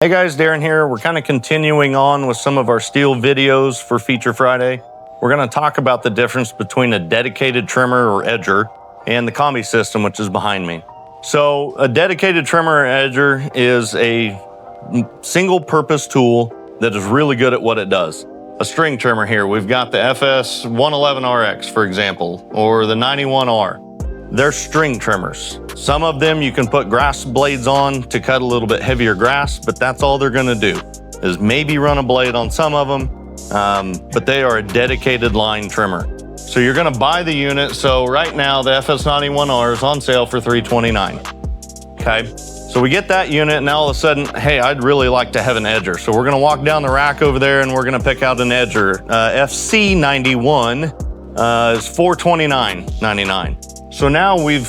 Hey guys, Darren here. We're kind of continuing on with some of our STIHL videos for Feature Friday. We're going to talk about the difference between a dedicated trimmer or edger and the Kombi System, which is behind me. So a dedicated trimmer or edger is a single purpose tool that is really good at what it does. A string trimmer here, we've got the FS 111RX, for example, or the 91R. They're string trimmers. Some of them you can put grass blades on to cut a little bit heavier grass, but that's all they're gonna do, is maybe run a blade on some of them, but they are a dedicated line trimmer. So you're gonna buy the unit. So right now the FS91R is on sale for $329, okay? So we get that unit and now all of a sudden, hey, I'd really like to have an edger. So we're gonna walk down the rack over there and we're gonna pick out an edger. FC91 is $429.99. So now we're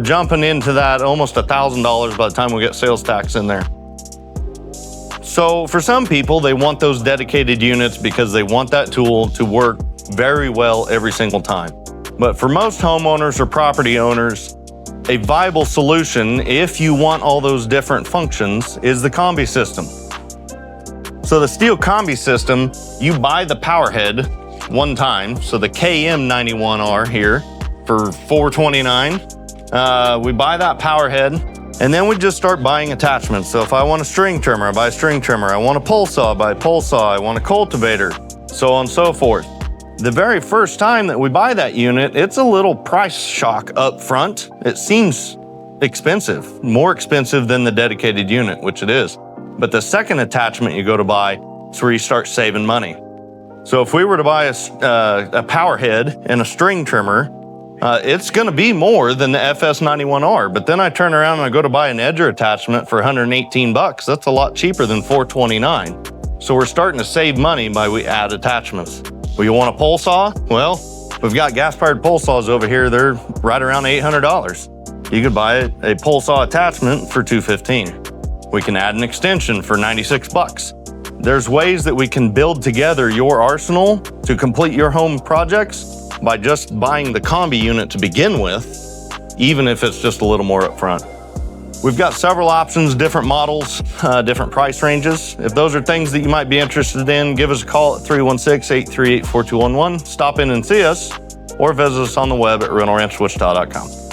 jumping into that almost $1,000 by the time we get sales tax in there. So for some people, they want those dedicated units because they want that tool to work very well every single time. But for most homeowners or property owners, a viable solution, if you want all those different functions, is the Kombi System. So the STIHL Kombi System, you buy the powerhead one time, so the KM91R here, for $429. We buy that powerhead, and then we just start buying attachments. So if I want a string trimmer, I buy a string trimmer. I want a pole saw, I buy a pole saw. I want a cultivator, so on and so forth. The very first time that we buy that unit, it's a little price shock up front. It seems expensive, more expensive than the dedicated unit, which it is. But the second attachment you go to buy is where you start saving money. So if we were to buy a powerhead and a string trimmer, it's gonna be more than the FS91R, but then I turn around and I go to buy an edger attachment for 118 bucks. That's a lot cheaper than $429. So we're starting to save money by we add attachments. Well, you want a pole saw? Well, we've got gas-powered pole saws over here. They're right around $800. You could buy a pole saw attachment for $215. We can add an extension for 96 bucks. There's ways that we can build together your arsenal to complete your home projects by just buying the Kombi unit to begin with, even if it's just a little more upfront. We've got several options, different models, different price ranges. If those are things that you might be interested in, give us a call at 316-838-4211. Stop in and see us, or visit us on the web at rentalranchwichita.com.